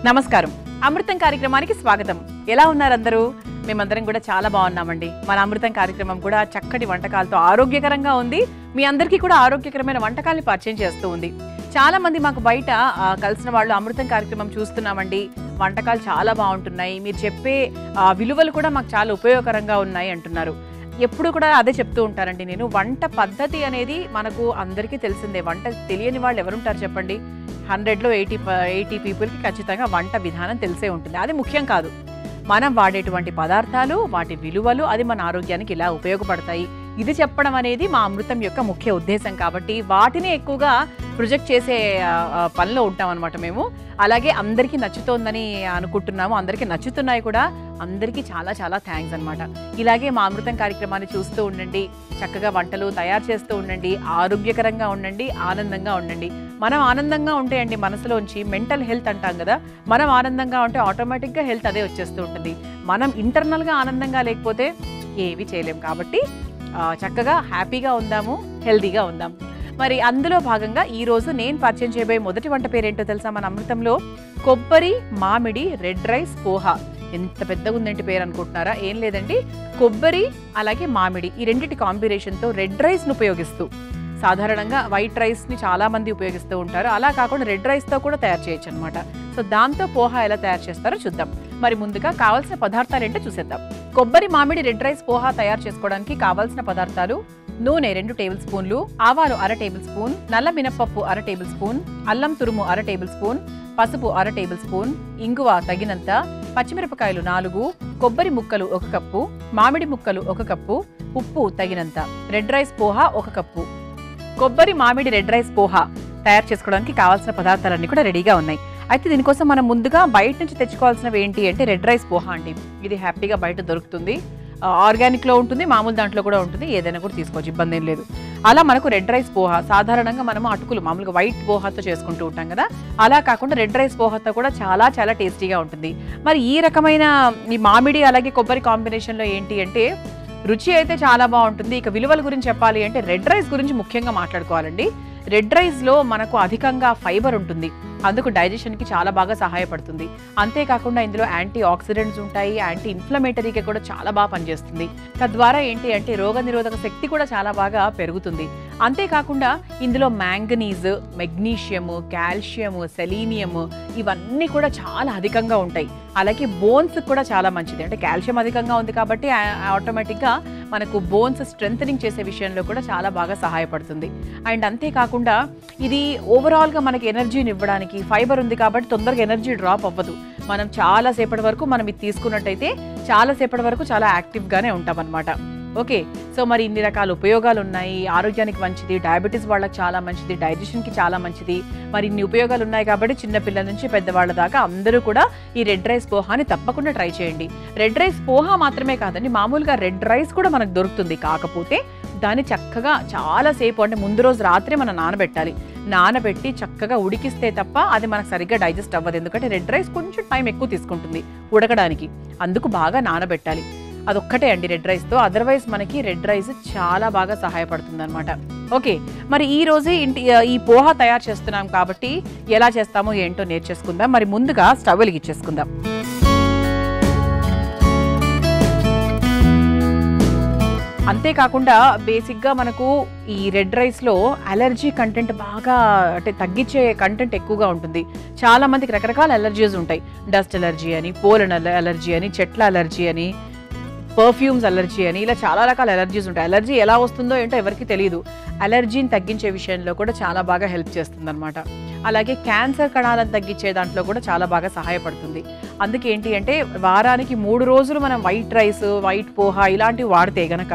నమస్కారం. అమృతం కార్యక్రమానికి స్వాగతం. ఎలా ఉన్నారు అందరూ? మేమందరం కూడా చాలా బాగున్నామండి. మన అమృతం కార్యక్రమం కూడా చక్కటి వంటకాలతో ఆరోగ్యకరంగా ఉంది. మీ అందరికీ కూడా ఆరోగ్యకరమైన వంటకాల్ని పరిచయం చేస్తూ ఉంది. చాలా మంది మాకు బయట కలిసిన వాళ్ళు అమృతం కార్యక్రమం చూస్తున్నామండి, వంటకాలు చాలా బాగుంటున్నాయి, మీరు చెప్పే విలువలు కూడా మాకు చాలా ఉపయోగకరంగా ఉన్నాయి అంటున్నారు. ఎప్పుడు కూడా అదే చెప్తూ ఉంటారండి నేను. వంట పద్ధతి అనేది మనకు అందరికీ తెలిసిందే. వంట తెలియని వాళ్ళు ఎవరుంటారు చెప్పండి? 100లో 80 పీపుల్కి ఖచ్చితంగా వంట విధానం తెలిసే ఉంటుంది. అది ముఖ్యం కాదు. మనం వాడేటువంటి పదార్థాలు, వాటి విలువలు, అది మన ఆరోగ్యానికి ఇలా ఉపయోగపడతాయి. ఇది చెప్పడం అనేది మా అమృతం యొక్క ముఖ్య ఉద్దేశం. కాబట్టి వాటిని ఎక్కువగా ప్రొజెక్ట్ చేసే పనిలో ఉంటాం అనమాట మేము. అలాగే అందరికీ నచ్చుతోందని అనుకుంటున్నాము, అందరికీ నచ్చుతున్నాయి కూడా. అందరికీ చాలా చాలా థ్యాంక్స్ అనమాట. ఇలాగే మా అమృతం కార్యక్రమాన్ని చూస్తూ ఉండండి, చక్కగా వంటలు తయారు చేస్తూ ఉండండి, ఆరోగ్యకరంగా ఉండండి, ఆనందంగా ఉండండి. మనం ఆనందంగా ఉంటే అండి మనసులోంచి మెంటల్ హెల్త్ అంటాం కదా, మనం ఆనందంగా ఉంటే ఆటోమేటిక్గా హెల్త్ అదే వచ్చేస్తూ ఉంటుంది. మనం ఇంటర్నల్గా ఆనందంగా లేకపోతే ఏవి చేయలేం. కాబట్టి చక్కగా హ్యాపీగా ఉందాము, హెల్తీగా ఉందాం. మరి అందులో భాగంగా ఈరోజు నేను పరిచయం చేయబోయే మొదటి వంట పేరేంటో తెలుసా? మన అమృతంలో కొబ్బరి మామిడి రెడ్ రైస్ పోహా. ఎంత పెద్దగా ఉందంటే పేరు అనుకుంటున్నారా? ఏం లేదండి, కొబ్బరి అలాగే మామిడి ఈ రెండింటి కాంబినేషన్తో రెడ్ రైస్ను ఉపయోగిస్తూ, సాధారణంగా వైట్ రైస్ని చాలామంది ఉపయోగిస్తూ ఉంటారు, అలా కాకుండా రెడ్ రైస్తో కూడా తయారు చేయొచ్చు అనమాట. సో దాంతో పోహా ఎలా తయారు చేస్తారో చూద్దాం. మరి ముందుగా కావాల్సిన పదార్థాలు ఏంటో చూసేద్దాం. కొబ్బరి మామిడి రెడ్ రైస్ పోహా తయారు చేసుకోవడానికి కావాల్సిన పదార్థాలు: నూనె 2 టేబుల్ స్పూన్లు, ఆవాలు 1/2 టేబుల్ స్పూన్, నల్ల మినపప్పు 1/2 టేబుల్ స్పూన్, అల్లం తురుము 1/2 టేబుల్ స్పూన్, పసుపు 1/2 టేబుల్ స్పూన్, ఇంగువ తగినంత, పచ్చిమిరపకాయలు 4, కొబ్బరి ముక్కలు 1 కప్పు, మామిడి ముక్కలు 1 కప్పు, ఉప్పు తగినంత, రెడ్ రైస్ పోహా 1 కప్పు. కొబ్బరి మామిడి రెడ్ రైస్ పోహా తయారు చేసుకోవడానికి కావాల్సిన పదార్థాలన్నీ కూడా రెడీగా ఉన్నాయి. అయితే దీనికోసం మనం ముందుగా బయట నుంచి తెచ్చుకోవాల్సినవి ఏంటి అంటే రెడ్ రైస్ పోహా అండి. ఇది హ్యాపీగా బయట దొరుకుతుంది, ఆర్గానిక్లో ఉంటుంది, మామూలు దాంట్లో కూడా ఉంటుంది, ఏదైనా కూడా తీసుకోవచ్చు, ఇబ్బంది ఏం లేదు. అలా మనకు రెడ్ రైస్ పోహా సాధారణంగా మనము అటుకులు మామూలుగా వైట్ పోహాతో చేసుకుంటూ ఉంటాం కదా, అలా కాకుండా రెడ్ రైస్ పోహాతో కూడా చాలా చాలా టేస్టీగా ఉంటుంది. మరి ఈ రకమైన ఈ మామిడి అలాగే కొబ్బరి కాంబినేషన్లో ఏంటి అంటే రుచి అయితే చాలా బాగుంటుంది. ఇక విలువల గురించి చెప్పాలి అంటే రెడ్ రైస్ గురించి ముఖ్యంగా మాట్లాడుకోవాలండి. రెడ్ రైస్లో మనకు అధికంగా ఫైబర్ ఉంటుంది, అందుకు డైజెషన్కి చాలా బాగా సహాయపడుతుంది. అంతేకాకుండా ఇందులో యాంటీ ఆక్సిడెంట్స్ ఉంటాయి, యాంటీ ఇన్ఫ్లమేటరీగా కూడా చాలా బాగా పనిచేస్తుంది. తద్వారా ఏంటి అంటే రోగనిరోధక శక్తి కూడా చాలా బాగా పెరుగుతుంది. అంతేకాకుండా ఇందులో మ్యాంగనీస్, మెగ్నీషియము, కాల్షియము, సెలీనియము ఇవన్నీ కూడా చాలా అధికంగా ఉంటాయి. అలాగే బోన్స్ కూడా చాలా మంచిది. అంటే కాల్షియం అధికంగా ఉంది కాబట్టి ఆటోమేటిక్గా మనకు బోన్స్ స్ట్రెంథనింగ్ చేసే విషయంలో కూడా చాలా బాగా సహాయపడుతుంది. అండ్ అంతేకాకుండా ఇది ఓవరాల్గా మనకి ఎనర్జీని ఇవ్వడానికి ఫైబర్ ఉంది కాబట్టి తొందరగా ఎనర్జీ డ్రాప్ అవ్వదు. మనం చాలాసేపటి వరకు మనం ఇది తీసుకున్నట్టయితే చాలాసేపటి వరకు చాలా యాక్టివ్గానే ఉంటాం అనమాట. ఓకే, సో మరి ఇన్ని రకాల ఉపయోగాలు ఉన్నాయి. ఆరోగ్యానికి మంచిది, డయాబెటీస్ వాళ్ళకి చాలా మంచిది, డైజెషన్కి చాలా మంచిది. మరి ఇన్ని ఉపయోగాలు ఉన్నాయి కాబట్టి చిన్నపిల్లల నుంచి పెద్దవాళ్ళ దాకా అందరూ కూడా ఈ రెడ్ రైస్ పోహాని తప్పకుండా ట్రై చేయండి. రెడ్ రైస్ పోహా మాత్రమే కాదండి, మామూలుగా రెడ్ రైస్ కూడా మనకు దొరుకుతుంది. కాకపోతే దాన్ని చక్కగా చాలాసేపు అంటే ముందు రోజు రాత్రి మనం నానబెట్టాలి. నానబెట్టి చక్కగా ఉడికిస్తే తప్ప అది మనకు సరిగ్గా డైజెస్ట్ అవ్వదు. ఎందుకంటే రెడ్ రైస్ కొంచెం టైం ఎక్కువ తీసుకుంటుంది ఉడకడానికి, అందుకు బాగా నానబెట్టాలి. అదొక్కటే అండి రెడ్ రైస్తో. అదర్వైజ్ మనకి రెడ్ రైస్ చాలా బాగా సహాయపడుతుంది అనమాట. ఓకే, మరి ఈ రోజు ఈ పోహా తయారు చేస్తున్నాం కాబట్టి ఎలా చేస్తామో ఏంటో నేర్చేసుకుందాం. మరి ముందుగా స్టవ్ వెలిగించేసుకుందాం. అంతేకాకుండా బేసిక్గా మనకు ఈ రెడ్ రైస్లో అలర్జీ కంటెంట్ బాగా అంటే తగ్గించే కంటెంట్ ఎక్కువగా ఉంటుంది. చాలా మందికి రకరకాల అలర్జీస్ ఉంటాయి. డస్ట్ అలర్జీ అని, పోలన్ అలర్జీ అని, చెట్ల అలర్జీ అని, పర్ఫ్యూమ్స్ అలర్జీ అని, ఇలా చాలా రకాల అలర్జీస్ ఉంటాయి. అలర్జీ ఎలా వస్తుందో ఏంటో ఎవరికి తెలియదు. అలర్జీని తగ్గించే విషయంలో కూడా చాలా బాగా హెల్ప్ చేస్తుంది అనమాట. అలాగే క్యాన్సర్ కణాలను తగ్గించే దాంట్లో కూడా చాలా బాగా సహాయపడుతుంది. అందుకే ఏంటి అంటే వారానికి 3 రోజులు మనం వైట్ రైస్, వైట్ పోహా ఇలాంటివి వాడితే గనక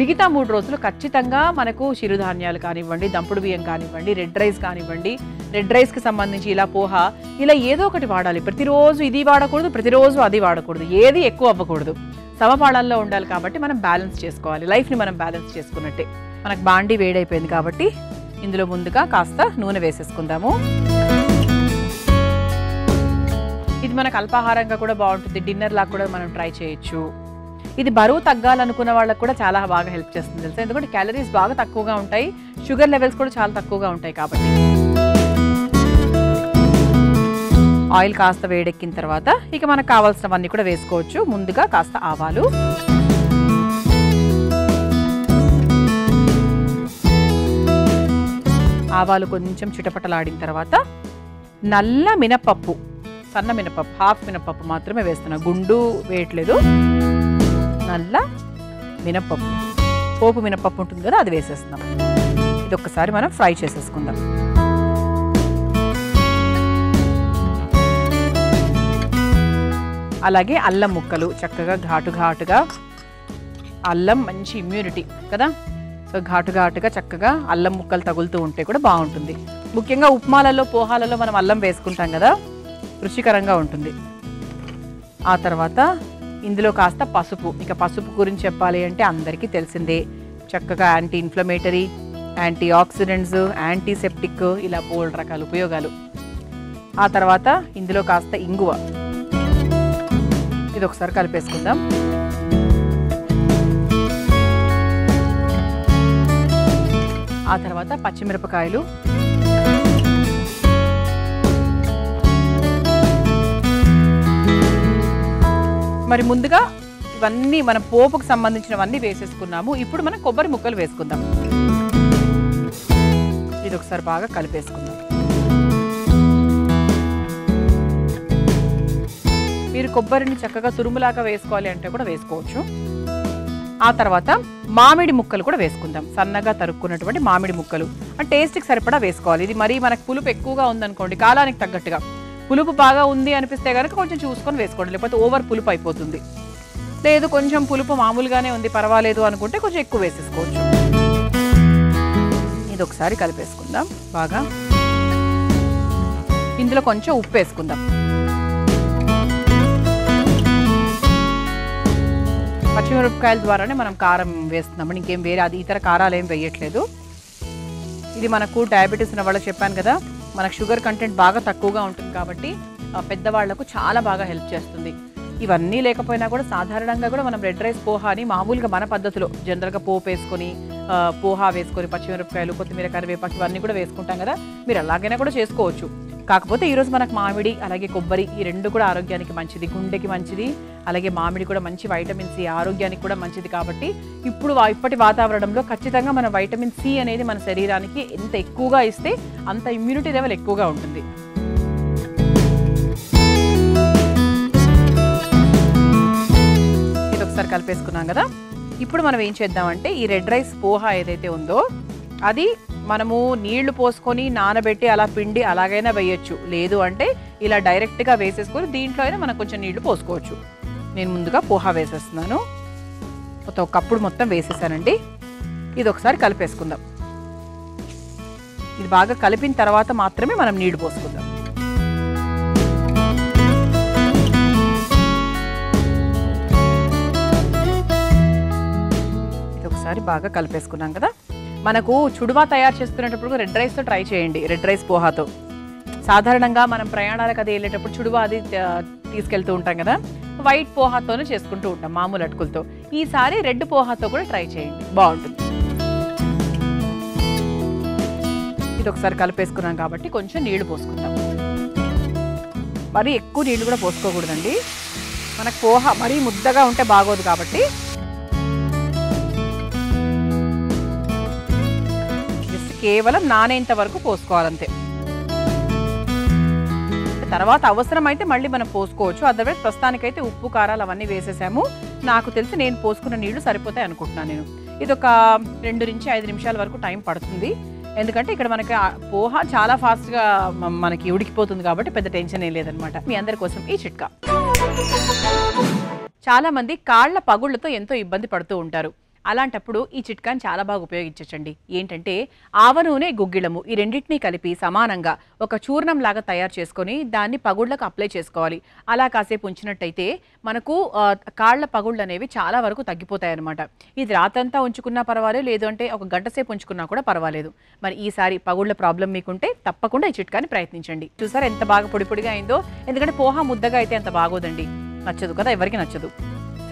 మిగతా 3 రోజులు ఖచ్చితంగా మనకు చిరుధాన్యాలు కానివ్వండి, దంపుడు బియ్యం కానివ్వండి, రెడ్ రైస్ కానివ్వండి, రెడ్ రైస్కి సంబంధించి ఇలా పోహా ఇలా ఏదో ఒకటి వాడాలి. ప్రతిరోజు ఇది వాడకూడదు, ప్రతిరోజు అది వాడకూడదు, ఏది ఎక్కువ అవ్వకూడదు, సమపాళల్లో ఉండాలి. కాబట్టి మనం బ్యాలెన్స్ చేసుకోవాలి, లైఫ్ని మనం బ్యాలెన్స్ చేసుకున్నట్టే. మనకు బాండీ వేడైపోయింది కాబట్టి ఇందులో ముందుగా కాస్త నూనె వేసేసుకుందాము. ఇది మనకు అల్పాహారంగా కూడా బాగుంటుంది, డిన్నర్ లాగా కూడా మనం ట్రై చేయొచ్చు. ఇది బరువు తగ్గాలనుకున్న వాళ్ళకి కూడా చాలా బాగా హెల్ప్ చేస్తుంది తెలుసా, ఎందుకంటే క్యాలరీస్ బాగా తక్కువగా ఉంటాయి, షుగర్ లెవెల్స్ కూడా చాలా తక్కువగా ఉంటాయి కాబట్టి. ఆయిల్ కాస్త వేడెక్కిన తర్వాత ఇక మనకు కావాల్సినవన్నీ కూడా వేసుకోవచ్చు. ముందుగా కాస్త ఆవాలు, ఆవాలు కొంచెం చిటపటలాడిన తర్వాత నల్ల మినపప్పు, సన్న మినపప్పు, హాఫ్ మినపప్పు మాత్రమే వేస్తున్నా, గుండు వేయట్లేదు. నల్ల మినపప్పు, పోపు మినపప్పు ఉంటుంది కదా, అది వేసేస్తున్నాం. ఇది ఒక్కసారి మనం ఫ్రై చేసేసుకుందాం. అలాగే అల్లం ముక్కలు చక్కగా ఘాటుగా, అల్లం మంచి ఇమ్యూనిటీ కదా, సో ఘాటుగా చక్కగా అల్లం ముక్కలు తగులుతూ ఉంటే కూడా బాగుంటుంది. ముఖ్యంగా ఉప్మాలలో, పోహాలలో మనం అల్లం వేసుకుంటాం కదా, రుచికరంగా ఉంటుంది. ఆ తర్వాత ఇందులో కాస్త పసుపు. ఇక పసుపు గురించి చెప్పాలి అంటే అందరికీ తెలిసిందే, చక్కగా anti inflammatory, antioxidants, antiseptic, ఇలా బోల్డ్ రకాల ఉపయోగాలు. ఆ తర్వాత ఇందులో కాస్త ఇంగువ, ఇది ఒకసారి కలిపేసుకుందాం. ఆ తర్వాత పచ్చిమిరపకాయలు, మరి ముందుగా ఇవన్నీ మన పోపుకు సంబంధించినవన్నీ వేసేసుకున్నాము. ఇప్పుడు మనం కొబ్బరి ముక్కలు వేసుకుందాం. ఇది ఒకసారి బాగా కలిపేసుకుందాం. మీరు కొబ్బరిని చక్కగా తురుములాగా వేసుకోవాలి అంటే కూడా వేసుకోవచ్చు. ఆ తర్వాత మామిడి ముక్కలు కూడా వేసుకుందాం. సన్నగా తరుక్కున్నటువంటి మామిడి ముక్కలు, అంటే టేస్ట్కి సరిపడా వేసుకోవాలి. ఇది మరీ మనకు పులుపు ఎక్కువగా ఉందనుకోండి, కాలానికి తగ్గట్టుగా, పులుపు బాగా ఉంది అనిపిస్తే కనుక కొంచెం చూసుకొని వేసుకోండి, లేకపోతే ఓవర్ పులుపు అయిపోతుంది. లేదు కొంచెం పులుపు మామూలుగానే ఉంది పర్వాలేదు అనుకుంటే కొంచెం ఎక్కువ వేసేసుకోవచ్చు. ఇది ఒకసారి కలిపేసుకుందాం బాగా. ఇందులో కొంచెం ఉప్పు వేసుకుందాం. పచ్చిమిరపకాయల ద్వారానే మనం కారం వేస్తున్నాం, ఇంకేం వేరే అది ఇతర కారాలు ఏం వేయట్లేదు. ఇది మనకు డయాబెటీస్ ఉన్న వాళ్ళు చెప్పాను కదా, మనకు షుగర్ కంటెంట్ బాగా తక్కువగా ఉంటుంది కాబట్టి పెద్దవాళ్లకు చాలా బాగా హెల్ప్ చేస్తుంది. ఇవన్నీ లేకపోయినా కూడా సాధారణంగా కూడా మనం రెడ్ రైస్ పోహాని మామూలుగా మన పద్ధతిలో జనరల్గా పోపు వేసుకొని, పోహా వేసుకొని, పచ్చిమిరపకాయలు, కొత్తిమీర, కరివేపాకు ఇవన్నీ కూడా వేసుకుంటాం కదా, మీరు అలాగైనా కూడా చేసుకోవచ్చు. కాకపోతే ఈరోజు మనకు మామిడి అలాగే కొబ్బరి ఈ రెండు కూడా ఆరోగ్యానికి మంచిది, గుండెకి మంచిది, అలాగే మామిడి కూడా మంచి వైటమిన్ సి, ఆరోగ్యానికి కూడా మంచిది. కాబట్టి ఇప్పటి వాతావరణంలో ఖచ్చితంగా మన వైటమిన్ సి అనేది మన శరీరానికి ఎంత ఎక్కువగా ఇస్తే అంత ఇమ్యూనిటీ లెవెల్ ఎక్కువగా ఉంటుంది. ఇది ఒకసారి కలిపేసుకున్నాం కదా. ఇప్పుడు మనం ఏం చేద్దామంటే ఈ రెడ్ రైస్ పోహా ఏదైతే ఉందో అది మనము నీళ్లు పోసుకొని నానబెట్టి అలా పిండి అలాగైనా వేయచ్చు, లేదు అంటే ఇలా డైరెక్ట్గా వేసేసుకొని దీంట్లో అయినా మనం కొంచెం నీళ్లు పోసుకోవచ్చు. నేను ముందుగా పోహా వేసేస్తున్నాను, ఒక కప్పుడు మొత్తం వేసేసానండి. ఇది ఒకసారి కలిపేసుకుందాం. ఇది బాగా కలిపిన తర్వాత మాత్రమే మనం నీళ్లు పోసుకుందాం. ఇది ఒకసారి బాగా కలిపేసుకున్నాం కదా. మనకు చుడువా తయారు చేసుకునేటప్పుడు రెడ్ రైస్తో ట్రై చేయండి, రెడ్ రైస్ పోహాతో. సాధారణంగా మనం ప్రయాణాలకు అది వెళ్ళేటప్పుడు చుడువా అది తీసుకెళ్తూ ఉంటాం కదా, వైట్ పోహాతోనే చేసుకుంటూ ఉంటాం మామూలు అటుకులతో. ఈసారి రెడ్ పోహాతో కూడా ట్రై చేయండి, బాగుంటుంది. ఇది ఒకసారి కలిపేసుకున్నాం కాబట్టి కొంచెం నీళ్లు పోసుకుందాం. మరి ఎక్కువ నీళ్లు కూడా పోసుకోకూడదండి, మనకు పోహా మరీ ముద్దగా ఉంటే బాగోదు కాబట్టి కేవలం నానేంత వరకు పోసుకోవాలంతే. తర్వాత అవసరమైతే మళ్ళీ మనం పోసుకోవచ్చు, అదర్వైజ్ ప్రస్తుతానికైతే ఉప్పు కారాలు అవన్నీ వేసేసాము. నాకు తెలిసి నేను పోసుకున్న నీళ్లు సరిపోతాయి అనుకుంటున్నాను నేను. ఇది ఒక 2 నుంచి 5 నిమిషాల వరకు టైం పడుతుంది, ఎందుకంటే ఇక్కడ మనకి పోహా చాలా ఫాస్ట్గా మనకి ఉడికిపోతుంది కాబట్టి పెద్ద టెన్షన్ ఏం లేదనమాట. మీ అందరి కోసం ఈ చిట్కా. చాలా మంది కాళ్ల పగుళ్లతో ఎంతో ఇబ్బంది పడుతూ ఉంటారు. అలాంటప్పుడు ఈ చిట్కాని చాలా బాగా ఉపయోగించండి. ఏంటంటే ఆవ నూనె, గుగ్గిళము ఈ రెండింటినీ కలిపి సమానంగా ఒక చూర్ణం లాగా తయారు చేసుకొని దాన్ని పగుళ్ళకు అప్లై చేసుకోవాలి. అలా కాసేపు ఉంచినట్టయితే మనకు కాళ్ల పగుళ్ళు అనేవి చాలా వరకు తగ్గిపోతాయి అన్నమాట. ఇది రాత్రంతా ఉంచుకున్నా పర్వాలేదు, లేదు అంటే ఒక గంట సేపు ఉంచుకున్నా కూడా పర్వాలేదు. మరి ఈసారి పగుళ్ళ ప్రాబ్లం మీకుంటే తప్పకుండా ఈ చిట్కాని ప్రయత్నించండి. చూసారా ఎంత బాగా పొడి పొడిగా అయిందో, ఎందుకంటే పోహా ముద్దగా అయితే అంత బాగోదండి, నచ్చదు కదా, ఎవరికి నచ్చదు.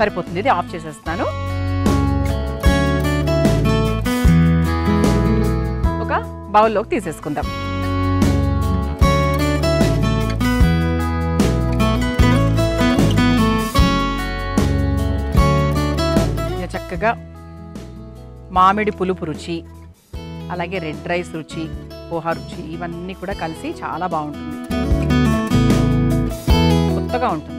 సరిపోతుంది. ఇది ఆఫ్ చేసేస్తాను. బౌల్లోకి తీసేసుకుందాం. చక్కగా మామిడి పులుపు రుచి, అలాగే రెడ్ రైస్ రుచి, పోహా రుచి ఇవన్నీ కూడా కలిసి చాలా బాగుంటుంది, కొత్తగా ఉంటుంది.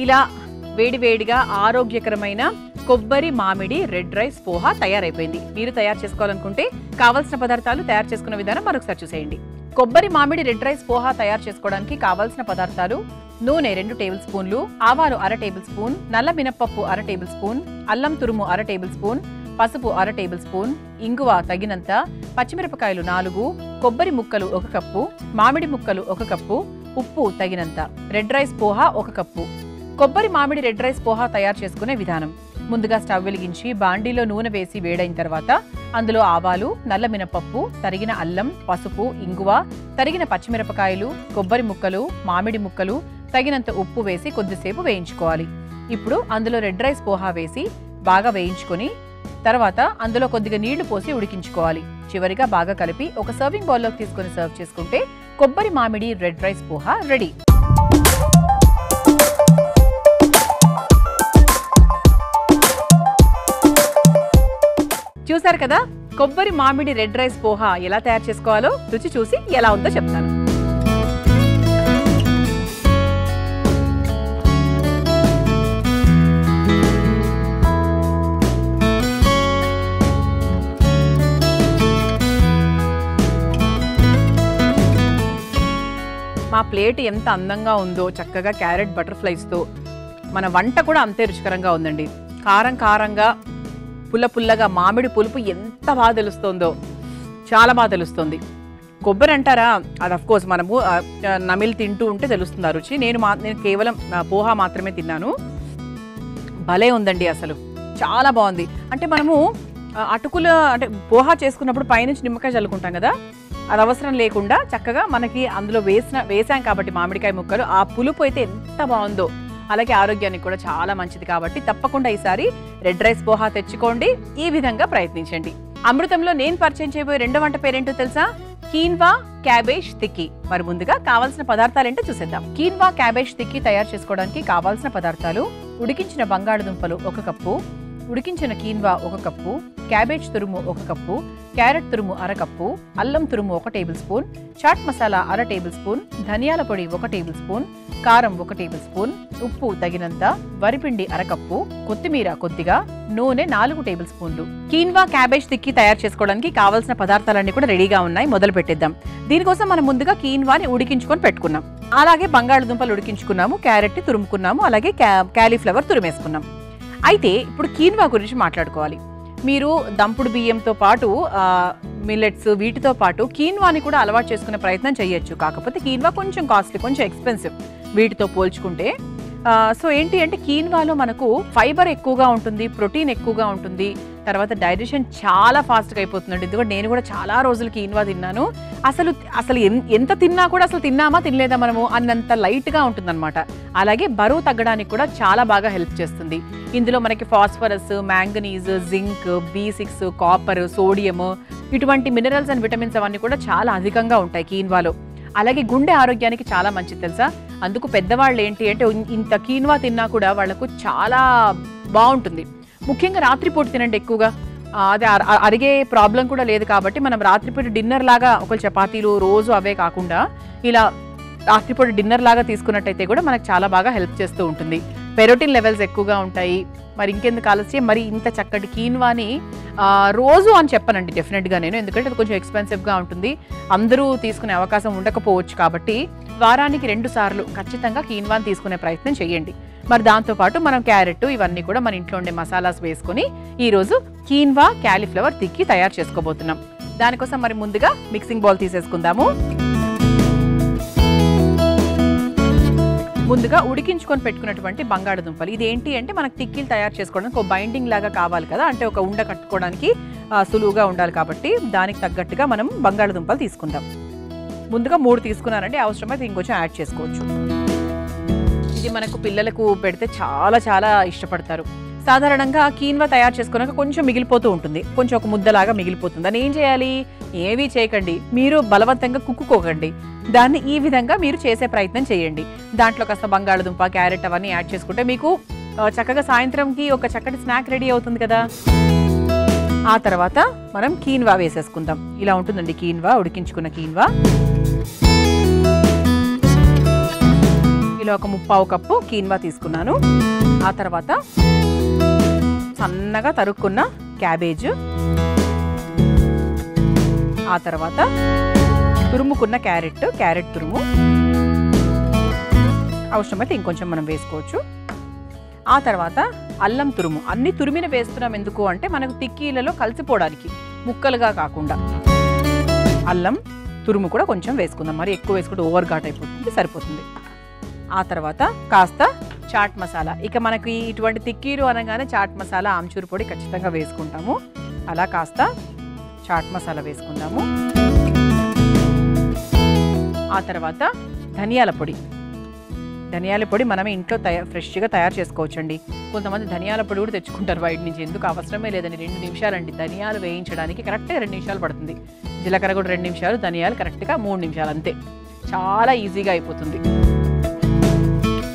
ఇలా వేడివేడిగా ఆరోగ్యకరమైన కొబ్బరి మామిడి రెడ్ రైస్ పోహా తయారైపోయింది. మీరు తయారు చేసుకోవాలనుకుంటే కావాల్సిన పదార్థాలు, తయారు చేసుకున్న విధానం మరొకసారి చూసేయండి. కొబ్బరి మామిడి రెడ్ రైస్ పోహా తయారు చేసుకోవడానికి కావాల్సిన పదార్థాలు: నూనె 2 టేబుల్ స్పూన్లు, ఆవాలు 1/2 టేబుల్ స్పూన్, నల్ల మినపప్పు 1/2 టేబుల్ స్పూన్, అల్లం తురుము 1/2 టేబుల్ స్పూన్, పసుపు 1/2 టేబుల్ స్పూన్, ఇంగువ తగినంత, పచ్చిమిరపకాయలు 4, కొబ్బరి ముక్కలు 1 కప్పు, మామిడి ముక్కలు 1 కప్పు, ఉప్పు తగినంత, రెడ్ రైస్ పోహా 1 కప్పు. కొబ్బరి మామిడి రెడ్ రైస్ పోహా తయారు చేసుకునే విధానం: ముందుగా స్టవ్ వెలిగించి బాండీలో నూనె వేసి వేడైన తర్వాత అందులో ఆవాలు, నల్ల మినపప్పు, తరిగిన అల్లం, పసుపు, ఇంగువ, తరిగిన పచ్చిమిరపకాయలు, కొబ్బరి ముక్కలు, మామిడి ముక్కలు, తగినంత ఉప్పు వేసి కొద్దిసేపు వేయించుకోవాలి. ఇప్పుడు అందులో రెడ్ రైస్ పోహా వేసి బాగా వేయించుకొని తర్వాత అందులో కొద్దిగా నీళ్లు పోసి ఉడికించుకోవాలి. చివరిగా బాగా కలిపి ఒక సర్వింగ్ బౌల్లోకి తీసుకొని సర్వ్ చేసుకుంటే కొబ్బరి మామిడి రెడ్ రైస్ పోహా రెడీ. చూసారు కదా, కొబ్బరి మామిడి రెడ్ రైస్ పోహా ఎలా తయారు చేసుకోవాలో రుచి చూసి ఎలా ఉందో చెప్తాను. మా ప్లేట్ ఎంత అందంగా ఉందో, చక్కగా క్యారెట్ బటర్ఫ్లైస్తో. మన వంట కూడా అంతే రుచికరంగా ఉందండి. కారం కారంగా, పుల్ల పుల్లగా, మామిడి పులుపు ఎంత బాగా తెలుస్తుందో, చాలా బాగా తెలుస్తుంది. కొబ్బరి అంటారా, అది అఫ్కోర్స్ మనము నమిలి తింటూ ఉంటే తెలుస్తుంది ఆ రుచి. నేను కేవలం పోహా మాత్రమే తిన్నాను. భలే ఉందండి, అసలు చాలా బాగుంది. అంటే మనము అంటే పోహా చేసుకున్నప్పుడు పైనుంచి నిమ్మకాయ చల్లుకుంటాం కదా, అది అవసరం లేకుండా చక్కగా మనకి అందులో వేసాం కాబట్టి మామిడికాయ ముక్కలు, ఆ పులుపు అయితే ఎంత బాగుందో. అలాగే ఆరోగ్యానికి కూడా చాలా మంచిది కాబట్టి తప్పకుండా ఈసారి రెడ్ రైస్ పోహా తెచ్చుకోండి. ఈ విధంగా ప్రయత్నించండి. అమృతంలో నేను పరిచయం చేయబోయే రెండో వంట పేరేంటో తెలుసా? Quinoa cabbage tikki. మరి ముందుగా కావాల్సిన పదార్థాలు ఏంటో చూసేద్దాం. కీన్వా క్యాబేజ్ తిక్కి తయారు చేసుకోవడానికి కావాల్సిన పదార్థాలు: ఉడికించిన బంగాళదుంపలు 1 కప్పు, ఉడికించిన కీన్వా 1 కప్పు, క్యాబేజ్ తురుము 1 కప్పు, క్యారెట్ తురుము 1/2 కప్పు, అల్లం తురుము 1 tablespoon, chaat masala 1/2 tablespoon, ధనియాల పొడి 1 టేబుల్ స్పూన్, కారం 1 టేబుల్ స్పూన్, ఉప్పు తగినంత, వరిపిండి 1/2 కప్పు, కొత్తిమీర కొద్దిగా, నూనె 4 టేబుల్ స్పూన్లు. కీన్వా క్యాబేజ్ తిక్కి తయారు చేసుకోవడానికి కావాల్సిన పదార్థాలన్నీ కూడా రెడీగా ఉన్నాయి. మొదలు పెట్టేద్దాం. దీనికోసం మనం ముందుగా కీన్వాని ఉడికించుకొని పెట్టుకున్నాం. అలాగే బంగాళదుంపలు ఉడికించుకున్నాము, క్యారెట్ తురుముకున్నాము, అలాగే క్యాలీఫ్లవర్ తురిమేసుకున్నాం. అయితే ఇప్పుడు కీన్వా గురించి మాట్లాడుకోవాలి. మీరు దంపుడు బియ్యంతో పాటు మిల్లెట్స్ వీటితో పాటు కీన్వాని కూడా అలవాటు చేసుకునే ప్రయత్నం చేయొచ్చు. కాకపోతే కీన్వా కొంచెం కాస్ట్లీ, కొంచెం ఎక్స్పెన్సివ్ వీటితో పోల్చుకుంటే. సో ఏంటి అంటే కీన్వాలో మనకు ఫైబర్ ఎక్కువగా ఉంటుంది, ప్రోటీన్ ఎక్కువగా ఉంటుంది, తర్వాత డైజెషన్ చాలా ఫాస్ట్గా అయిపోతుందండి. ఎందుకంటే నేను కూడా చాలా రోజులు కీన్వా తిన్నాను. అసలు ఎంత తిన్నా కూడా అసలు తిన్నామా తినలేదా మనము అన్నంత లైట్గా ఉంటుందన్నమాట. అలాగే బరువు తగ్గడానికి కూడా చాలా బాగా హెల్ప్ చేస్తుంది. ఇందులో మనకి phosphorus, manganese, zinc, B6, copper, sodium ఇటువంటి మినరల్స్ అండ్ విటమిన్స్ అవన్నీ కూడా చాలా అధికంగా ఉంటాయి కీన్వాలో. అలాగే గుండె ఆరోగ్యానికి చాలా మంచిది తెలుసా. అందుకు పెద్దవాళ్ళు ఏంటి అంటే ఇంత కీన్వా తిన్నా కూడా వాళ్ళకు చాలా బాగుంటుంది. ముఖ్యంగా రాత్రిపూట తినండి ఎక్కువగా. అది అరిగే ప్రాబ్లం కూడా లేదు కాబట్టి మనం రాత్రిపూట డిన్నర్ లాగా ఒకళ్ళు చపాతీలు రోజు అవే కాకుండా ఇలా రాత్రిపూట డిన్నర్ లాగా తీసుకున్నట్టయితే కూడా మనకు చాలా బాగా హెల్ప్ చేస్తూ ఉంటుంది. పెరోటిన్ లెవెల్స్ ఎక్కువగా ఉంటాయి. మరి ఇంకెందుకు ఆలస్యం, మరి ఇంత చక్కటి కీన్వాని రోజు అని చెప్పనండి డెఫినెట్గా నేను, ఎందుకంటే అది కొంచెం ఎక్స్పెన్సివ్గా ఉంటుంది, అందరూ తీసుకునే అవకాశం ఉండకపోవచ్చు. కాబట్టి వారానికి 2 సార్లు ఖచ్చితంగా కీన్వాని తీసుకునే ప్రయత్నం చేయండి. మరి దాంతోపాటు మనం క్యారెట్ ఇవన్నీ కూడా మన ఇంట్లో ఉండే మసాలాస్ వేసుకొని ఈరోజు కీన్వా క్యాలీఫ్లవర్ తిక్కి తయారు చేసుకోబోతున్నాం. దానికోసం మరి ముందుగా మిక్సింగ్ బౌల్ తీసేసుకుందాము. ముందుగా ఉడికించుకొని పెట్టుకున్నటువంటి బంగాళదుంపలు. ఇది ఏంటి అంటే మనకు తిక్కీలు తయారు చేసుకోవడానికి ఒక బైండింగ్ లాగా కావాలి కదా, అంటే ఒక ఉండ కట్టుకోవడానికి సులువుగా ఉండాలి కాబట్టి దానికి తగ్గట్టుగా మనం బంగాళదుంపలు తీసుకుందాం. ముందుగా 3 తీసుకున్నానండి, అవసరమైతే ఇంకొంచెం యాడ్ చేసుకోవచ్చు. ఇది మనకు పిల్లలకు పెడితే చాలా చాలా ఇష్టపడతారు. సాధారణంగా కీన్వా తయారు చేసుకున్నాక కొంచెం మిగిలిపోతూ ఉంటుంది, కొంచెం ఒక ముద్దలాగా మిగిలిపోతుంది. అని ఏం చేయాలి? ఏమీ చేయకండి, మీరు బలవంతంగా కుక్కుకోకండి. దాన్ని ఈ విధంగా మీరు చేసే ప్రయత్నం చేయండి. దాంట్లో కాస్త బంగాళదుంప, క్యారెట్ అవన్నీ యాడ్ చేసుకుంటే మీకు చక్కగా సాయంత్రంకి ఒక చక్కటి స్నాక్ రెడీ అవుతుంది కదా. ఆ తర్వాత మనం కీన్వా వేసేసుకుందాం. ఇలా ఉంటుందండి కీన్వా, ఉడికించుకున్న కీన్వా. ఇలా ఒక 1/4 కప్పు కీన్వా తీసుకున్నాను. ఆ తర్వాత సన్నగా తరుక్కున్న క్యాబేజ్, ఆ తర్వాత తురుముకున్న క్యారెట్ తురుము, అవసరమైతే ఇంకొంచెం మనం వేసుకోవచ్చు. ఆ తర్వాత అల్లం తురుము, అన్ని తురిమిన వేస్తున్నాం ఎందుకు అంటే మనకు తిక్కీలలో కలిసిపోవడానికి, ముక్కలుగా కాకుండా. అల్లం తురుము కూడా కొంచెం వేసుకుందాం, మరి ఎక్కువ వేసుకుంటే ఓవర్ ఘాట్ అయిపోతుంది, సరిపోతుంది. ఆ తర్వాత కాస్త చాట్ మసాలా, ఇక మనకి ఇటువంటి తిక్కీలు అనగానే చాట్ మసాలా, ఆమ్చూర్ పొడి ఖచ్చితంగా వేసుకుంటాము. అలా కాస్త చాట్ మసాలా వేసుకుందాము. ఆ తర్వాత ధనియాల పొడి మనమే ఇంట్లో ఫ్రెష్గా తయారు చేసుకోవచ్చండి. కొంతమంది ధనియాల పొడి కూడా తెచ్చుకుంటారు బయట నుంచి, ఎందుకు అవసరమే లేదండి. 2 నిమిషాలండి ధనియాలు వేయించడానికి, కరెక్ట్గా 2 నిమిషాలు పడుతుంది. జీలకర్ర కూడా 2 నిమిషాలు, ధనియాలు కరెక్ట్గా 3 నిమిషాలు, అంతే. చాలా ఈజీగా అయిపోతుంది.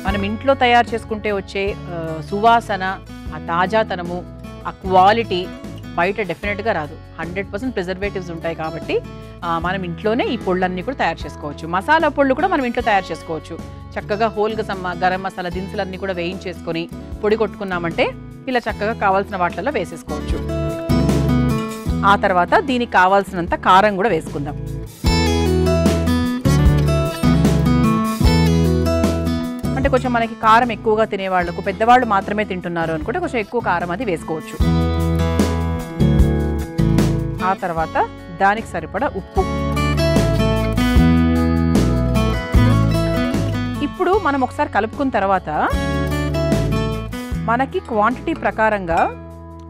మనం ఇంట్లో తయారు చేసుకుంటే వచ్చే సువాసన, ఆ తాజాతనము, ఆ క్వాలిటీ బయట డెఫినెట్గా రాదు. 100% ప్రిజర్వేటివ్స్ ఉంటాయి కాబట్టి మనం ఇంట్లోనే ఈ పొళ్ళన్నీ కూడా తయారు చేసుకోవచ్చు. మసాలా పొళ్ళు కూడా మనం ఇంట్లో తయారు చేసుకోవచ్చు. చక్కగా హోల్గా గరం మసాలా దినుసులన్నీ కూడా వేయించేసుకొని పొడి కొట్టుకున్నామంటే ఇలా చక్కగా కావాల్సిన వాటిల్లో వేసేసుకోవచ్చు. ఆ తర్వాత దీనికి కావాల్సినంత కారం కూడా వేసుకుందాం. అంటే కొంచెం మనకి కారం ఎక్కువగా తినేవాళ్ళకు, పెద్దవాళ్ళు మాత్రమే తింటున్నారు అనుకుంటే కొంచెం ఎక్కువ కారం అది వేసుకోవచ్చు. ఆ తర్వాత దానికి సరిపడా ఉప్పు. ఇప్పుడు మనం ఒకసారి కలుపుకున్న తర్వాత మనకి క్వాంటిటీ ప్రకారంగా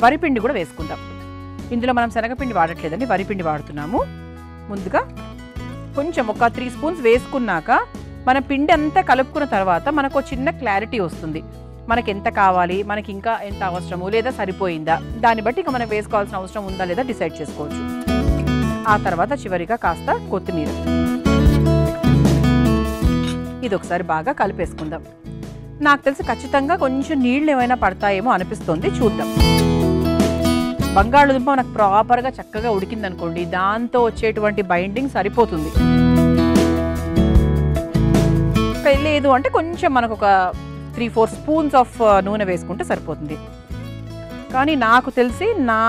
వరిపిండి కూడా వేసుకుందాం. ఇందులో మనం శనగపిండి వాడట్లేదండి, వరిపిండి వాడుతున్నాము. ముందుగా కొంచెం ఒక 3 స్పూన్స్ వేసుకున్నాక మన పిండి అంతా కలుపుకున్న తర్వాత మనకు చిన్న క్లారిటీ వస్తుంది. మనకి ఎంత కావాలి, మనకి ఇంకా ఎంత అవసరము, లేదా సరిపోయిందా, దాన్ని బట్టి ఇక మనం వేసుకోవాల్సిన అవసరం ఉందా లేదా డిసైడ్ చేసుకోవచ్చు. ఆ తర్వాత చివరిగా కాస్త కొత్తిమీర. ఇది ఒకసారి బాగా కలిపేసుకుందాం. నాకు తెలిసి ఖచ్చితంగా కొంచెం నీళ్ళు ఏమైనా పడతాయేమో అనిపిస్తుంది, చూద్దాం. బంగాళదుంప మనకు ప్రాపర్గా చక్కగా ఉడికిందనుకోండి, దాంతో వచ్చేటువంటి బైండింగ్ సరిపోతుంది. లేదు అంటే కొంచెం మనకు ఒక 3-4 స్పూన్స్ ఆఫ్ నూనె వేసుకుంటే సరిపోతుంది. కానీ నాకు తెలిసి నా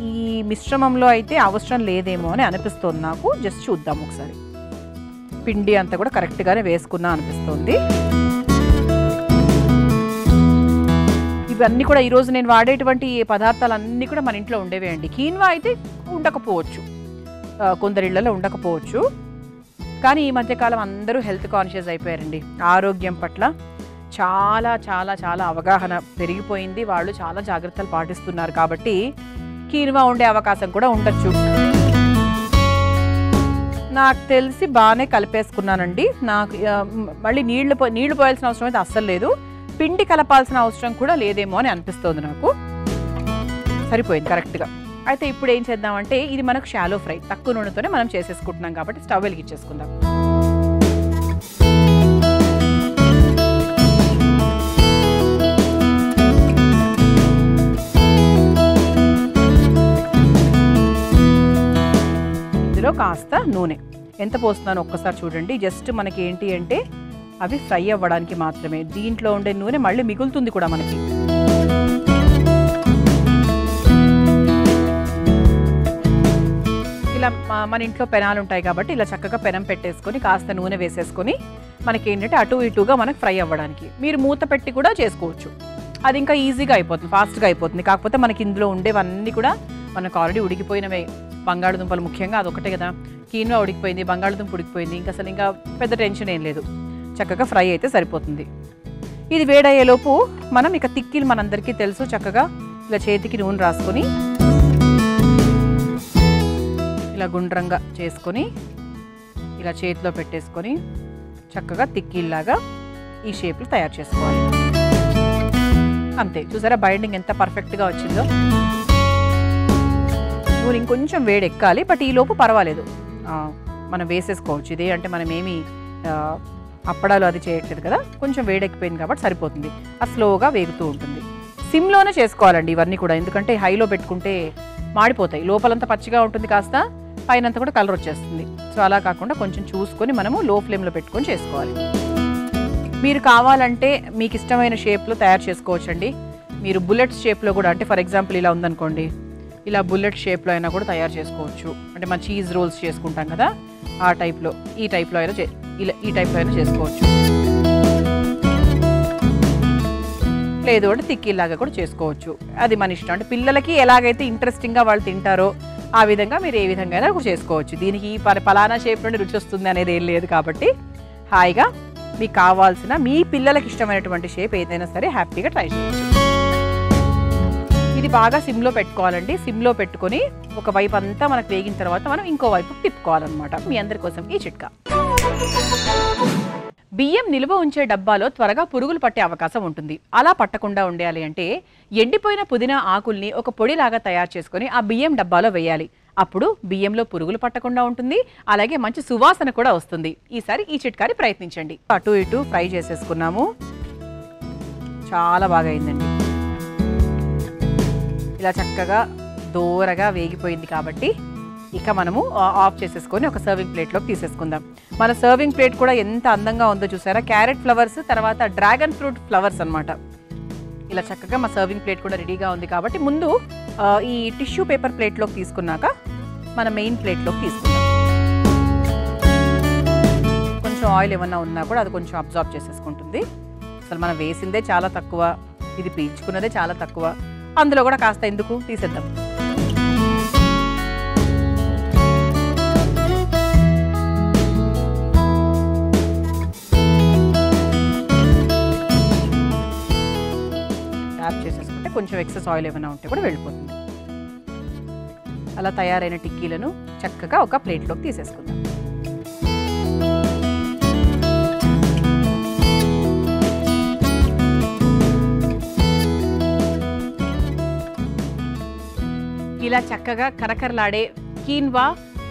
ఈ మిశ్రమంలో అయితే అవసరం లేదేమో అని అనిపిస్తుంది నాకు. జస్ట్ చూద్దాం ఒకసారి. పిండి అంతా కూడా కరెక్ట్గానే వేసుకున్నా అనిపిస్తుంది. ఇవన్నీ కూడా ఈరోజు నేను వాడేటువంటి పదార్థాలన్నీ కూడా మన ఇంట్లో ఉండేవే అండి. కీన్వా అయితే ఉండకపోవచ్చు, కొందరి ఇళ్లలో ఉండకపోవచ్చు. కానీ ఈ మధ్యకాలం అందరూ హెల్త్ కాన్షియస్ అయిపోయారండి. ఆరోగ్యం పట్ల చాలా చాలా చాలా అవగాహన పెరిగిపోయింది. వాళ్ళు చాలా జాగ్రత్తలు పాటిస్తున్నారు కాబట్టి కీన్వా ఉండే అవకాశం కూడా ఉండొచ్చు. నాకు తెలిసి బాగానే కలిపేసుకున్నానండి. నాకు మళ్ళీ నీళ్లు పోయాల్సిన అవసరం అయితే అస్సలు లేదు. పిండి కలపాల్సిన అవసరం కూడా లేదేమో అని అనిపిస్తుంది నాకు. సరిపోయింది కరెక్ట్గా. అయితే ఇప్పుడు ఏం చేద్దామంటే ఇది మనకు షాలో ఫ్రై, తక్కువ నూనెతోనే మనం చేసేసుకుంటున్నాం కాబట్టి స్టవ్ వెలిగించేసుకుందాం. ఇందులో కాస్త నూనె ఎంత పోస్తున్నాను ఒక్కసారి చూడండి. జస్ట్ మనకి ఏంటి అంటే అవి ఫ్రై అవ్వడానికి మాత్రమే. దీంట్లో ఉండే నూనె మళ్ళీ మిగులుతుంది కూడా మనకి. ఇలా మన ఇంట్లో పెనాలు ఉంటాయి కాబట్టి ఇలా చక్కగా పెనం పెట్టేసుకొని కాస్త నూనె వేసేసుకొని మనకి ఏంటంటే అటు ఇటుగా మనకు ఫ్రై అవ్వడానికి మీరు మూత పెట్టి కూడా చేసుకోవచ్చు. అది ఇంకా ఈజీగా అయిపోతుంది, ఫాస్ట్గా అయిపోతుంది. కాకపోతే మనకి ఇందులో ఉండేవన్నీ కూడా మనకు ఆల్రెడీ ఉడికిపోయినవే. బంగాళదుంపలు ముఖ్యంగా అదొకటే కదా, కీన్వా ఉడికిపోయింది, బంగాళదుంప ఉడికిపోయింది, ఇంకా అసలు ఇంకా పెద్ద టెన్షన్ ఏం లేదు. చక్కగా ఫ్రై అయితే సరిపోతుంది. ఇది వేడయ్యేలోపు మనం ఇక తిక్కీలు మనందరికీ తెలుసు, చక్కగా ఇలా చేతికి నూనె రాసుకొని ఇలా గుండ్రంగా చేసుకొని ఇలా చేతిలో పెట్టేసుకొని చక్కగా తిక్కీల్లాగా ఈ షేప్లు తయారు చేసుకోవాలి. అంతే, చూసారా బైండింగ్ ఎంత పర్ఫెక్ట్గా వచ్చిందో. నూనె ఇంకొంచెం వేడి ఎక్కాలి, బట్ ఈలోపు పర్వాలేదు, మనం వేసేసుకోవచ్చు. ఇదే అంటే మనం ఏమి అప్పడాలు అది చేయట్లేదు కదా, కొంచెం వేడెక్కిపోయింది కాబట్టి సరిపోతుంది. అది స్లోగా వేగుతూ ఉంటుంది. సిమ్లోనే చేసుకోవాలండి ఇవన్నీ కూడా, ఎందుకంటే హైలో పెట్టుకుంటే మాడిపోతాయి. లోపలంతా పచ్చిగా ఉంటుంది, కాస్త పైనంతా కూడా కలర్ వచ్చేస్తుంది. సో అలా కాకుండా కొంచెం చూసుకొని మనము లో ఫ్లేమ్లో పెట్టుకొని చేసుకోవాలి. మీరు కావాలంటే మీకు ఇష్టమైన షేప్లో తయారు చేసుకోవచ్చండి. మీరు బుల్లెట్స్ షేప్లో కూడా, అంటే ఫర్ ఎగ్జాంపుల్ ఇలా ఉందనుకోండి, ఇలా బుల్లెట్ షేప్లో అయినా కూడా తయారు చేసుకోవచ్చు. అంటే మన చీజ్ రోల్స్ చేసుకుంటాం కదా, ఆ టైప్లో, ఈ టైప్లో అయినా ఈ టైప్లో అయినా చేసుకోవచ్చు. లేదు అంటే తిక్కీలాగా కూడా చేసుకోవచ్చు. అది మన ఇష్టం. అంటే పిల్లలకి ఎలాగైతే ఇంట్రెస్టింగ్గా వాళ్ళు తింటారో ఆ విధంగా మీరు ఏ విధంగా అయినా కూడా చేసుకోవచ్చు. దీనికి పలానా షేప్లోనే రుచి వస్తుంది అనేది ఏం లేదు కాబట్టి హాయిగా మీకు కావాల్సిన మీ పిల్లలకి ఇష్టమైనటువంటి షేప్ ఏదైనా సరే హ్యాపీగా ట్రై చేయొచ్చు. ఇది బాగా సిమ్లో పెట్టుకోవాలండి. సిమ్లో పెట్టుకొని ఒక వైపు అంతా మనకు వేగిన తర్వాత మనం ఇంకో వైపు తిప్పుకోవాలన్నమాట. మీ అందరి కోసం ఈ చిట్కా. బియ్యం నిల్వ ఉంచే డబ్బాలో త్వరగా పురుగులు పట్టే అవకాశం ఉంటుంది. అలా పట్టకుండా ఉండాలి అంటే ఎండిపోయిన పుదీనా ఆకుల్ని ఒక పొడిలాగా తయారు చేసుకొని ఆ బియ్యం డబ్బాలో వేయాలి. అప్పుడు బియ్యంలో పురుగులు పట్టకుండా ఉంటుంది, అలాగే మంచి సువాసన కూడా వస్తుంది. ఈసారి ఈ చిట్కాని ప్రయత్నించండి. అటు ఇటు ఫ్రై చేసేసుకున్నాము. చాలా బాగా అయిందండి. ఇలా చక్కగా దూరగా వేగిపోయింది కాబట్టి ఇక మనము ఆఫ్ చేసేసుకొని ఒక సర్వింగ్ ప్లేట్లోకి తీసేసుకుందాం. మన సర్వింగ్ ప్లేట్ కూడా ఎంత అందంగా ఉందో చూసారా, క్యారెట్ ఫ్లవర్స్ తర్వాత డ్రాగన్ ఫ్రూట్ ఫ్లవర్స్ అన్నమాట. ఇలా చక్కగా మా సర్వింగ్ ప్లేట్ కూడా రెడీగా ఉంది కాబట్టి ముందు ఈ టిష్యూ పేపర్ ప్లేట్లోకి తీసుకున్నాక మన మెయిన్ ప్లేట్లోకి తీసుకుందాం. కొంచెం ఆయిల్ ఏమన్నా ఉన్నా కూడా అది కొంచెం అబ్జార్బ్ చేసేసుకుంటుంది. అసలు మనం వేసిందే చాలా తక్కువ, ఇది పీల్చుకున్నదే చాలా తక్కువ, అందులో కూడా కాస్త ఎందుకు తీసేద్దాం. ట్యాప్ చేసేసుకుంటే కొంచెం ఎక్సెస్ ఆయిల్ ఏమైనా ఉంటే కూడా వెళ్ళిపోతుంది. అలా తయారైన టిక్కీలను చక్కగా ఒక ప్లేట్లోకి తీసేసుకుందాం. ఇలా చక్కగా కరకరలాడే కీన్వా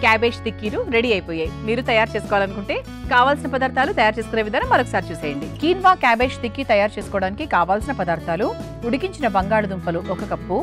క్యాబేజ్ టిక్కీలు రెడీ అయిపోయాయి. మీరు తయారు చేసుకోవాలనుకుంటే కావాల్సిన పదార్థాలు తయారు చేసుకునే విధానం మరొకసారి చూసేయండి. కీన్వా క్యాబేజ్ టిక్కీ తయారు చేసుకోవడానికి కావాల్సిన పదార్థాలు: ఉడికించిన బంగాళదుంపలు 1 కప్పు,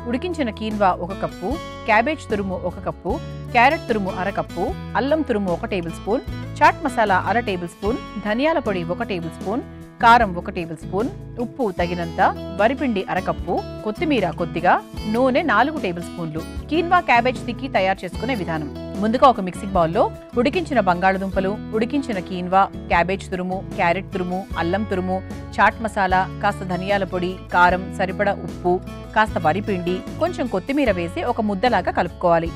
ఉడికించిన కీన్వా 1 కప్పు, క్యాబేజ్ తురుము 1 కప్పు, క్యారెట్ తురుము 1/2 కప్పు, అల్లం తురుము 1 tablespoon, chaat masala 1/2 tablespoon, ధనియాల పొడి 1 టేబుల్ స్పూన్, కారం 1 టేబుల్ స్పూన్, ఉప్పు తగినంత, వరిపిండి 1/2 కప్పు, కొత్తిమీర కొద్దిగా, నూనె 4 టేబుల్ స్పూన్లు. కీన్వా క్యాబేజ్ టిక్కీ తయారు చేసుకునే విధానం: ముందుగా ఒక మిక్సింగ్ బౌల్లో ఉడికించిన బంగాళదుంపలు, ఉడికించిన కీన్వా, క్యాబేజ్ తురుము, క్యారెట్ తురుము, అల్లం తురుము, చాట్ మసాలా, కాస్త ధనియాల పొడి, కారం, సరిపడా ఉప్పు, కాస్త వరిపిండి, కొంచెం కొత్తిమీర వేసి ఒక ముద్దలాగా కలుపుకోవాలి.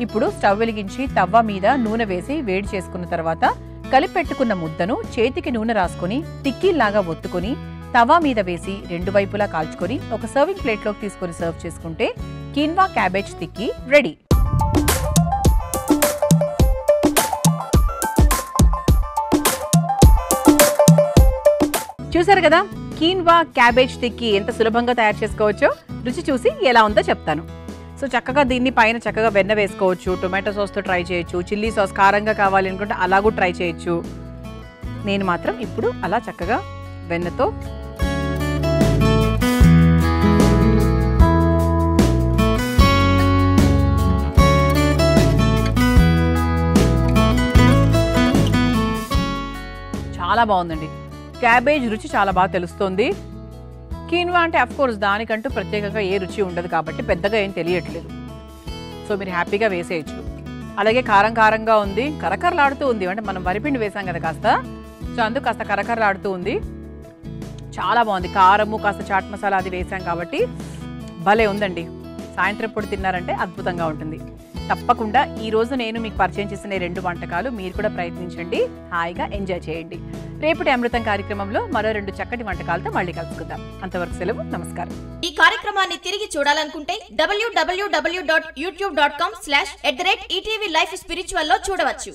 ఇప్పుడు స్టవ్ వెలిగించి తవ్వ మీద నూనె వేసి వేడి చేసుకున్న తర్వాత కలిపెట్టుకున్న ముద్దను చేతికి నూనె రాసుకొని టిక్కీల్లాగా ఒత్తుకొని తవా మీద వేసి 2 వైపులా కాల్చుకొని ఒక సర్వింగ్ ప్లేట్లోకి తీసుకొని సర్వ్ చేసుకుంటే కీన్వా క్యాబేజ్ టిక్కీ రెడీ. చూసారు కదా, కీన్వా క్యాబేజ్ టిక్కీ ఎంత సులభంగా తయారు చేసుకోవచ్చో. రుచి చూసి ఎలా ఉందో చెప్తాను. సో చక్కగా దీన్ని పైన చక్కగా వెన్న వేసుకోవచ్చు, టొమాటో సాస్తో ట్రై చేయొచ్చు, చిల్లీ సాస్ కారంగా కావాలి అనుకుంటే అలాగూ ట్రై చేయొచ్చు. నేను మాత్రం ఇప్పుడు అలా చక్కగా వెన్నతో చాలా బాగుందండి. క్యాబేజ్ రుచి చాలా బాగా తెలుస్తుంది. కీన్వా అంటే అఫ్ కోర్స్ దానికంటూ ప్రత్యేకంగా ఏ రుచి ఉండదు కాబట్టి పెద్దగా ఏం తెలియట్లేదు. సో మీరు హ్యాపీగా వేసేయచ్చు. అలాగే కారం కారంగా ఉంది, కరకరలాడుతూ ఉంది. అంటే మనం వరిపిండి వేసాం కదా కాస్త, సో అందుకు కాస్త కరకరలాడుతూ ఉంది. చాలా బాగుంది. కారము కాస్త చాట్ మసాలా అది వేసాం కాబట్టి భలే ఉందండి. సాయంత్రం పూట తిన్నారంటే అద్భుతంగా ఉంటుంది. తప్పకుండా ఈరోజు నేను మీకు పరిచయం చేసిన 2 వంటకాలు మీరు కూడా ప్రయత్నించండి, హాయిగా ఎంజాయ్ చేయండి. రేపటి అమృతం కార్యక్రమంలో మరో 2 చక్కటి వంటకాలతో మళ్ళీ కలుసుకుందాం. అంతవరకు సెలవు, నమస్కారం. ఈ కార్యక్రమాన్ని తిరిగి చూడాలనుకుంటే www.youtube.com/ETV Life Spiritual లో చూడవచ్చు.